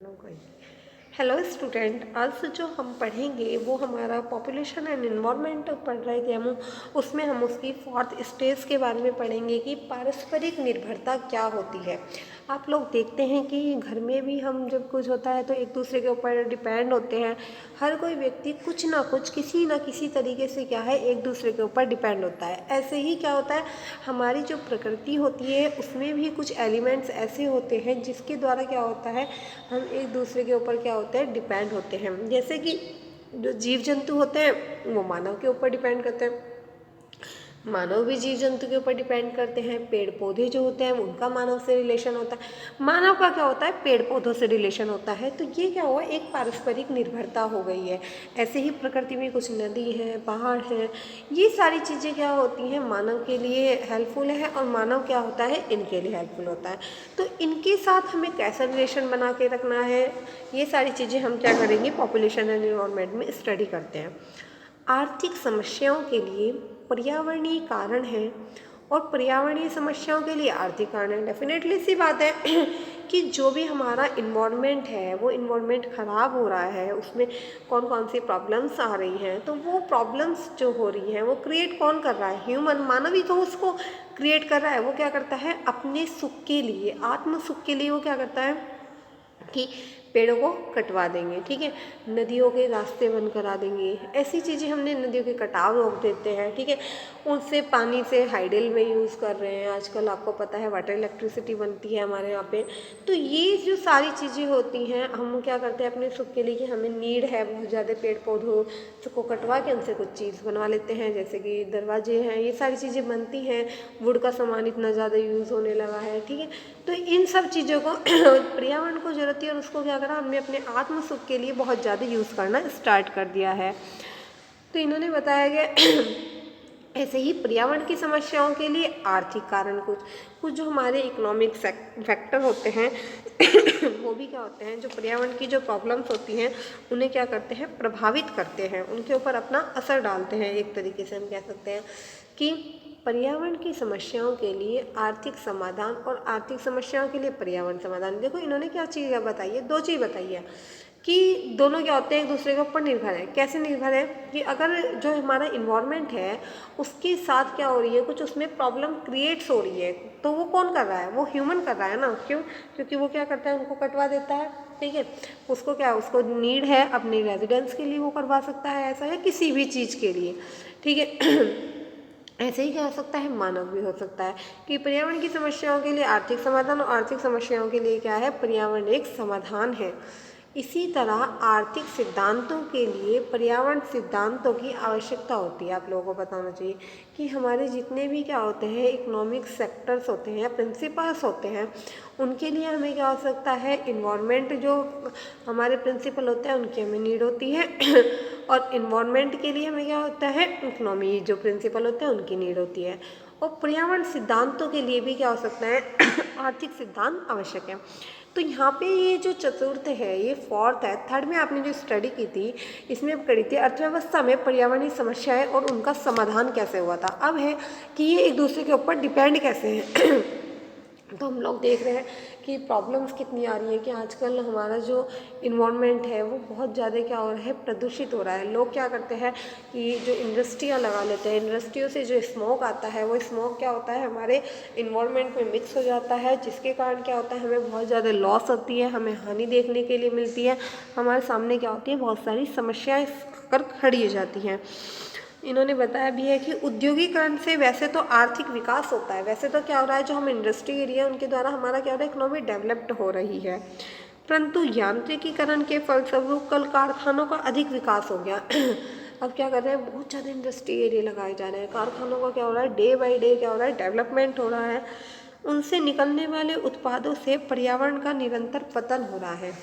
कोई hello student, आज जो हम पढ़ेंगे वो हमारा पॉपुलेशन एंड इन्वायरमेंट पढ़ रहे थे हम। उसमें हम उसकी फोर्थ स्टेज के बारे में पढ़ेंगे कि पारस्परिक निर्भरता क्या होती है। आप लोग देखते हैं कि घर में भी हम जब कुछ होता है तो एक दूसरे के ऊपर डिपेंड होते हैं। हर कोई व्यक्ति कुछ ना कुछ किसी ना किसी तरीके से क्या है एक दूसरे के ऊपर डिपेंड होता है। ऐसे ही क्या होता है, हमारी जो प्रकृति होती है उसमें भी कुछ एलिमेंट्स ऐसे होते हैं जिसके द्वारा क्या होता है हम एक दूसरे के ऊपर क्या होते हैं डिपेंड होते हैं। जैसे कि जो जीव जंतु होते हैं वो मानव के ऊपर डिपेंड करते हैं, मानव भी जीव जंतु के ऊपर डिपेंड करते हैं। पेड़ पौधे जो होते हैं उनका मानव से रिलेशन होता है, मानव का क्या होता है पेड़ पौधों से रिलेशन होता है। तो ये क्या हुआ, एक पारस्परिक निर्भरता हो गई है। ऐसे ही प्रकृति में कुछ नदी है, पहाड़ है, ये सारी चीज़ें क्या होती हैं मानव के लिए हेल्पफुल है और मानव क्या होता है इनके लिए हेल्पफुल होता है। तो इनके साथ हमें कैसा रिलेशन बना के रखना है, ये सारी चीज़ें हम क्या करेंगे पॉपुलेशन एंड एनवायरनमेंट में स्टडी करते हैं। आर्थिक समस्याओं के लिए पर्यावरणीय कारण हैं और पर्यावरणीय समस्याओं के लिए आर्थिक कारण है। डेफिनेटली सी बात है कि जो भी हमारा इन्वायरमेंट है वो इन्वायरमेंट ख़राब हो रहा है, उसमें कौन कौन सी प्रॉब्लम्स आ रही हैं, तो वो प्रॉब्लम्स जो हो रही हैं वो क्रिएट कौन कर रहा है, ह्यूमन, मानव ही तो उसको क्रिएट कर रहा है। वो क्या करता है अपने सुख के लिए, आत्म सुख के लिए वो क्या करता है कि पेड़ों को कटवा देंगे, ठीक है, नदियों के रास्ते बंद करा देंगे, ऐसी चीज़ें हमने नदियों के कटाव रोक देते हैं, ठीक है। उनसे पानी से हाइडल में यूज़ कर रहे हैं आजकल, आपको पता है वाटर इलेक्ट्रिसिटी बनती है हमारे यहाँ पे। तो ये जो सारी चीज़ें होती हैं हम क्या करते हैं अपने सुख के लिए कि हमें नीड है बहुत ज़्यादा पेड़ पौधों को कटवा के उनसे कुछ चीज़ बनवा लेते हैं, जैसे कि दरवाजे हैं, ये सारी चीज़ें बनती हैं। वुड का सामान इतना ज़्यादा यूज़ होने लगा है, ठीक है। तो इन सब चीज़ों को पर्यावरण को जरूरत है और उसको क्या करा हमने अपने आत्म सुख के लिए बहुत ज़्यादा यूज़ करना स्टार्ट कर दिया है। तो इन्होंने बताया कि ऐसे ही पर्यावरण की समस्याओं के लिए आर्थिक कारण कुछ कुछ जो हमारे इकोनॉमिक फैक्टर होते हैं वो भी क्या होते हैं, जो पर्यावरण की जो प्रॉब्लम्स होती हैं उन्हें क्या करते हैं प्रभावित करते हैं, उनके ऊपर अपना असर डालते हैं। एक तरीके से हम कह सकते हैं कि पर्यावरण की समस्याओं के लिए आर्थिक समाधान और आर्थिक समस्याओं के लिए पर्यावरण समाधान। देखो इन्होंने क्या चीज़ बताई है, दो चीज़ बताई है कि दोनों क्या होते हैं एक दूसरे के ऊपर निर्भर है। कैसे निर्भर है कि अगर जो हमारा इन्वायरमेंट है उसके साथ क्या हो रही है, कुछ उसमें प्रॉब्लम क्रिएट्स हो रही है, तो वो कौन कर रहा है, वो ह्यूमन कर रहा है ना। क्यों? क्योंकि वो क्या करता है उनको कटवा देता है, ठीक है। उसको क्या, उसको नीड है अपने रेजिडेंस के लिए वो करवा सकता है ऐसा, है किसी भी चीज़ के लिए, ठीक है। ऐसे ही क्या हो सकता है मानव भी हो सकता है कि पर्यावरण की समस्याओं के लिए आर्थिक समाधान और आर्थिक समस्याओं के लिए क्या है पर्यावरण एक समाधान है। इसी तरह आर्थिक सिद्धांतों के लिए पर्यावरण सिद्धांतों की आवश्यकता होती है। आप लोगों को बताना चाहिए कि हमारे जितने भी क्या होते हैं इकोनॉमिक सेक्टर्स होते हैं या प्रिंसिपल्स होते हैं उनके लिए हमें क्या हो सकता है, इन्वायरमेंट जो हमारे प्रिंसिपल होते हैं उनकी हमें नीड होती है और इन्वायरमेंट के लिए हमें क्या होता है इकोनॉमी जो प्रिंसिपल होते हैं उनकी नीड होती है। और पर्यावरण सिद्धांतों के लिए भी क्या हो सकता है आर्थिक सिद्धांत आवश्यक है। तो यहाँ पे ये जो चतुर्थ है, ये फोर्थ है, थर्ड में आपने जो स्टडी की थी इसमें करी थी अर्थव्यवस्था में पर्यावरणीय समस्याएं और उनका समाधान कैसे हुआ था। अब है कि ये एक दूसरे के ऊपर डिपेंड कैसे हैं तो हम लोग देख रहे हैं कि प्रॉब्लम्स कितनी आ रही है कि आजकल हमारा जो इन्वायरमेंट है वो बहुत ज़्यादा क्या हो रहा है प्रदूषित हो रहा है। लोग क्या करते हैं कि जो इंडस्ट्रियाँ लगा लेते हैं, इंडस्ट्रियों से जो स्मोक आता है वो स्मोक क्या होता है हमारे इन्वायरमेंट में मिक्स हो जाता है, जिसके कारण क्या होता है हमें बहुत ज़्यादा लॉस होती है, हमें हानि देखने के लिए मिलती है, हमारे सामने क्या होती है बहुत सारी समस्याएँ कर खड़ी हो जाती हैं। इन्होंने बताया भी है कि औद्योगिकरण से वैसे तो आर्थिक विकास होता है, वैसे तो क्या हो रहा है जो हम इंडस्ट्री एरिया उनके द्वारा हमारा क्या हो रहा है इकोनॉमी डेवलप्ड हो रही है, परंतु यांत्रिकीकरण के फलस्वरूप कल कारखानों का अधिक विकास हो गया अब क्या कर रहे हैं बहुत ज़्यादा इंडस्ट्री एरिया लगाए जा रहे हैं, कारखानों का क्या हो रहा है डे बाई डे क्या हो रहा है डेवलपमेंट हो रहा है, उनसे निकलने वाले उत्पादों से पर्यावरण का निरंतर पतन हो रहा है।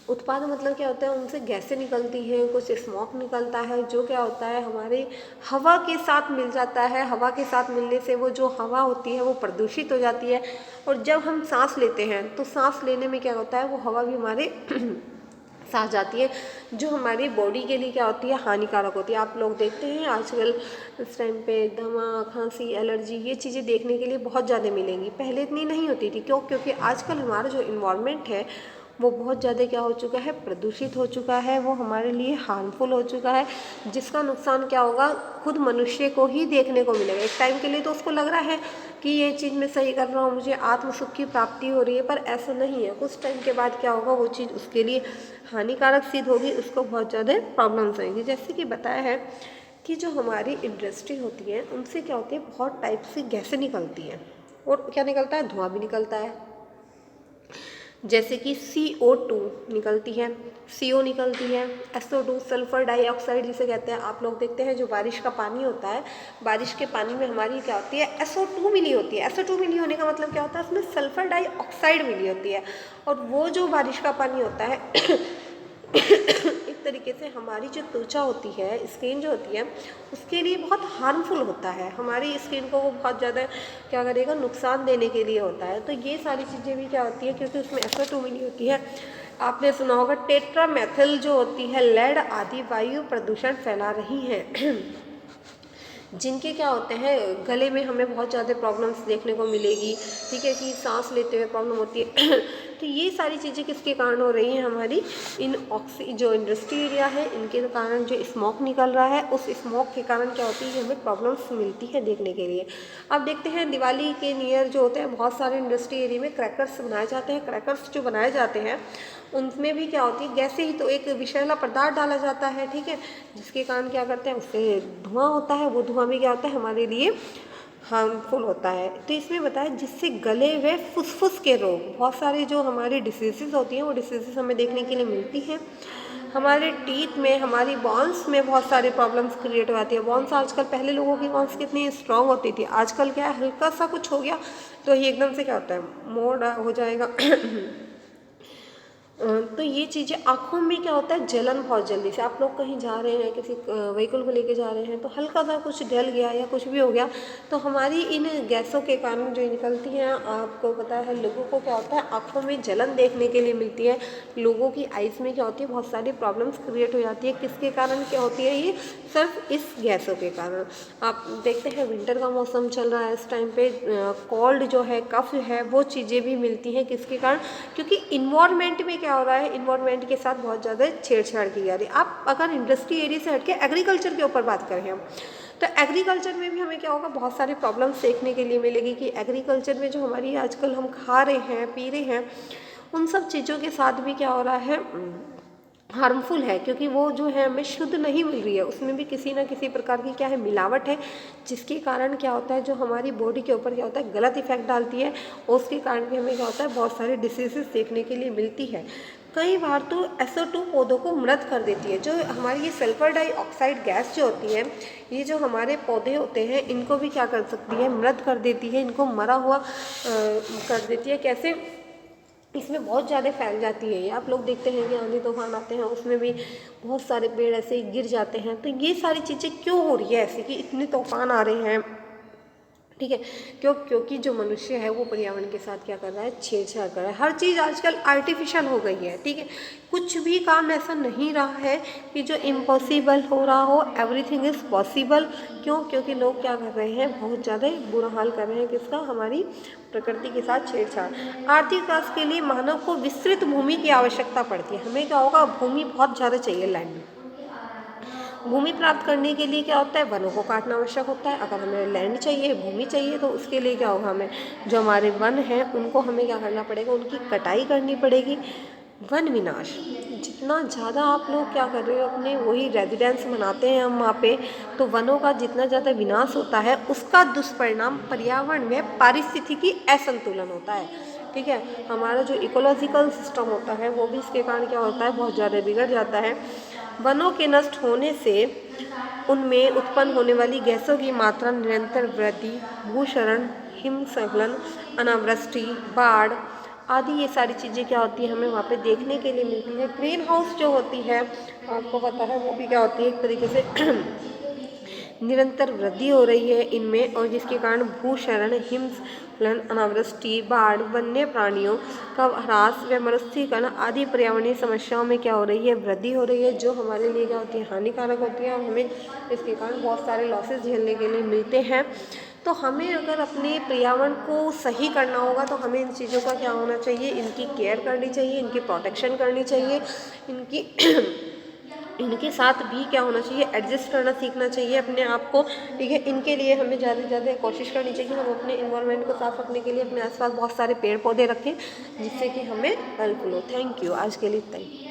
उत्पाद मतलब क्या होता है उनसे गैसें निकलती हैं, कुछ स्मोक निकलता है जो क्या होता है हमारी हवा के साथ मिल जाता है, हवा के साथ मिलने से वो जो हवा होती है वो प्रदूषित हो जाती है और जब हम सांस लेते हैं तो सांस लेने में क्या होता है वो हवा भी हमारे सांस जाती है जो हमारी बॉडी के लिए क्या होती है हानिकारक होती है। आप लोग देखते हैं आजकल इस टाइम पे दमा खांसी एलर्जी ये चीज़ें देखने के लिए बहुत ज़्यादा मिलेंगी, पहले इतनी नहीं होती थी। क्यों? क्योंकि आजकल हमारा जो इन्वायरमेंट है वो बहुत ज़्यादा क्या हो चुका है, प्रदूषित हो चुका है, वो हमारे लिए हार्मफुल हो चुका है, जिसका नुकसान क्या होगा, खुद मनुष्य को ही देखने को मिलेगा। एक टाइम के लिए तो उसको लग रहा है कि ये चीज़ मैं सही कर रहा हूँ, मुझे आत्म सुख की प्राप्ति हो रही है, पर ऐसा नहीं है। कुछ टाइम के बाद क्या होगा, वो चीज़ उसके लिए हानिकारक सिद्ध होगी, उसको बहुत ज़्यादा प्रॉब्लम्स आएंगी। जैसे कि बताया है कि जो हमारी इंडस्ट्री होती है उनसे क्या होती है, बहुत टाइप से गैसें निकलती हैं, और क्या निकलता है, धुआं भी निकलता है। जैसे कि CO2 निकलती है, CO निकलती है, SO2 सल्फर डाइऑक्साइड जिसे कहते हैं। आप लोग देखते हैं जो बारिश का पानी होता है, बारिश के पानी में हमारी क्या होती है, SO2 मिली होती है। SO2 मिली होने का मतलब क्या होता है, उसमें सल्फर डाइऑक्साइड मिली होती है, और वो जो बारिश का पानी होता है एक तरीके से हमारी जो त्वचा होती है, स्किन जो होती है, उसके लिए बहुत हार्मफुल होता है। हमारी स्किन को वो बहुत ज़्यादा क्या करेगा, नुकसान देने के लिए होता है। तो ये सारी चीज़ें भी क्या होती है, क्योंकि उसमें SO2 मिली होती है। आपने सुना होगा टेट्रामेथिल जो होती है, लेड आदि वायु प्रदूषण फैला रही हैं जिनके क्या होते हैं, गले में हमें बहुत ज़्यादा प्रॉब्लम्स देखने को मिलेगी, ठीक है, कि सांस लेते हुए प्रॉब्लम होती है। तो ये सारी चीज़ें किसके कारण हो रही हैं, हमारी इन जो इंडस्ट्री एरिया है इनके कारण जो स्मोक निकल रहा है, उस स्मोक के कारण क्या होती है कि हमें प्रॉब्लम्स मिलती है देखने के लिए। अब देखते हैं दिवाली के नियर जो होते हैं, बहुत सारे इंडस्ट्री एरिया में क्रैकर्स बनाए जाते हैं। क्रैकर्स जो बनाए जाते हैं उनमें भी क्या होती है, गैसे ही तो एक विषैला पदार्थ डाला जाता है, ठीक है, जिसके कारण क्या करते हैं, उससे धुआं होता है। वो धुआं भी क्या होता है, हमारे लिए हार्मफुल होता है। तो इसमें बताया जिससे गले व फुसफुस के रोग, बहुत सारे जो हमारी डिसीज़ होती हैं वो डिसीज़ हमें देखने के लिए मिलती हैं। हमारे टीथ में, हमारी बॉन्स में बहुत सारी प्रॉब्लम्स क्रिएट हो जाती है। बॉन्स आजकल, पहले लोगों की बॉन्स कितनी स्ट्रांग होती थी, आजकल क्या है, हल्का सा कुछ हो गया तो ये एकदम से क्या होता है, मोड़ हो जाएगा। तो ये चीज़ें, आँखों में क्या होता है, जलन बहुत जल्दी से। आप लोग कहीं जा रहे हैं, किसी व्हीकल को लेके जा रहे हैं, तो हल्का सा कुछ जल गया या कुछ भी हो गया, तो हमारी इन गैसों के कारण जो निकलती हैं, आपको पता है लोगों को क्या होता है, आँखों में जलन देखने के लिए मिलती है। लोगों की आइज़ में क्या होती है, बहुत सारी प्रॉब्लम्स क्रिएट हो जाती है। किसके कारण क्या होती है, ये सिर्फ इस गैसों के कारण। आप देखते हैं विंटर का मौसम चल रहा है, इस टाइम पे कोल्ड जो है, कफ है, वो चीज़ें भी मिलती हैं। किसके कारण, क्योंकि इन्वायरमेंट में क्या हो रहा है, इन्वायरमेंट के साथ बहुत ज़्यादा छेड़छाड़ की जा रही है। आप अगर इंडस्ट्री एरिया से हटके एग्रीकल्चर के ऊपर बात करें हम, तो एग्रीकल्चर में भी हमें क्या होगा, बहुत सारी प्रॉब्लम्स देखने के लिए मिलेगी कि एग्रीकल्चर में जो हमारी आजकल हम खा रहे हैं, पी रहे हैं, उन सब चीज़ों के साथ भी क्या हो रहा है, हार्मफुल है, क्योंकि वो जो है हमें शुद्ध नहीं मिल रही है, उसमें भी किसी ना किसी प्रकार की क्या है, मिलावट है, जिसके कारण क्या होता है, जो हमारी बॉडी के ऊपर क्या होता है, गलत इफेक्ट डालती है, और उसके कारण भी हमें क्या होता है, बहुत सारी डिसीजेस देखने के लिए मिलती है। कई बार तो SO2 पौधों को मृत कर देती है। जो हमारी ये सल्फर डाइऑक्साइड गैस जो होती है, ये जो हमारे पौधे होते हैं इनको भी क्या कर सकती है, मृत कर देती है, इनको मरा हुआ कर देती है। कैसे, इसमें बहुत ज़्यादा फैल जाती है ये। आप लोग देखते हैं कि आंधी तूफान आते हैं, उसमें भी बहुत सारे पेड़ ऐसे ही गिर जाते हैं। तो ये सारी चीज़ें क्यों हो रही है ऐसे कि इतने तूफान आ रहे हैं, ठीक है, क्योंकि जो मनुष्य है वो पर्यावरण के साथ क्या कर रहा है, छेड़छाड़ कर रहा है। हर चीज़ आजकल आर्टिफिशियल हो गई है, ठीक है, कुछ भी काम ऐसा नहीं रहा है कि जो इम्पॉसिबल हो रहा हो, एवरीथिंग इज़ पॉसिबल। क्यों, क्योंकि लोग क्या कर रहे हैं, बहुत ज़्यादा बुरा हाल कर रहे हैं, किसका, हमारी प्रकृति के साथ छेड़छाड़। आर्थिक विकास के लिए मानव को विस्तृत भूमि की आवश्यकता पड़ती है। हमें क्या होगा, भूमि बहुत ज़्यादा चाहिए, लैंड। भूमि प्राप्त करने के लिए क्या होता है, वनों को काटना आवश्यक होता है। अगर हमें लैंड चाहिए, भूमि चाहिए, तो उसके लिए क्या होगा, हमें जो हमारे वन हैं उनको हमें क्या करना पड़ेगा, उनकी कटाई करनी पड़ेगी। वन विनाश, जितना ज़्यादा आप लोग क्या कर रहे हो, अपने वही रेजिडेंस बनाते हैं हम वहाँ पे, तो वनों का जितना ज़्यादा विनाश होता है उसका दुष्परिणाम पर्यावरण में पारिस्थितिकी असंतुलन होता है, ठीक है। हमारा जो इकोलॉजिकल सिस्टम होता है वो भी इसके कारण क्या होता है, बहुत ज़्यादा बिगड़ जाता है। वनों के नष्ट होने से उनमें उत्पन्न होने वाली गैसों की मात्रा निरंतर वृद्धि, भूक्षरण, हिमस्खलन, अनावृष्टि, बाढ़ आदि ये सारी चीज़ें क्या होती है, हमें वहाँ पे देखने के लिए मिलती है। ग्रीन हाउस जो होती है, आपको पता है, वो भी क्या होती है, एक तरीके से निरंतर वृद्धि हो रही है इनमें, और जिसके कारण भूक्षरण, हिमस्खलन, अनावृष्टि, बाढ़, वन्य प्राणियों का ह्रास व मरुस्थलीकरण आदि पर्यावरणीय समस्याओं में क्या हो रही है, वृद्धि हो रही है, जो हमारे लिए क्या होती है, हानिकारक होती है, और हमें इसके कारण बहुत सारे लॉसेस झेलने के लिए मिलते हैं। तो तो हमें अगर अपने पर्यावरण को सही करना होगा तो हमें इन चीज़ों का क्या होना चाहिए, इनकी केयर करनी चाहिए, इनकी प्रोटेक्शन करनी चाहिए, इनकी इनके साथ भी क्या होना चाहिए, एडजस्ट करना सीखना चाहिए अपने आप को, ठीक है। इनके लिए हमें ज़्यादा से ज़्यादा कोशिश करनी चाहिए कि हम अपने इन्वायरमेंट को साफ रखने के लिए अपने आसपास बहुत सारे पेड़ पौधे रखें, जिससे कि हमें हेल्पफुल हो। थैंक यू, आज के लिए इतना ही।